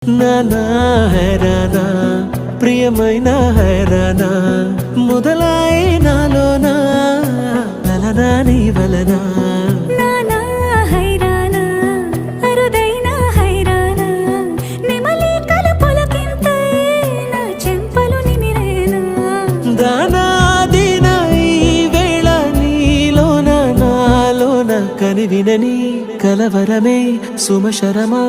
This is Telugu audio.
నానా హైరానా ప్రియమైన హైరానా మొదలాయి నాలోనా లలనా నీ వలనా నానా హైరానా అరుదైన హైరానా నెమలి కలపులకింతై నా చెంపలు నిమిరేనా దానాదిన ఈ వేళ నీలోన నాలోన కనివినని కలవరమే సుమశరమా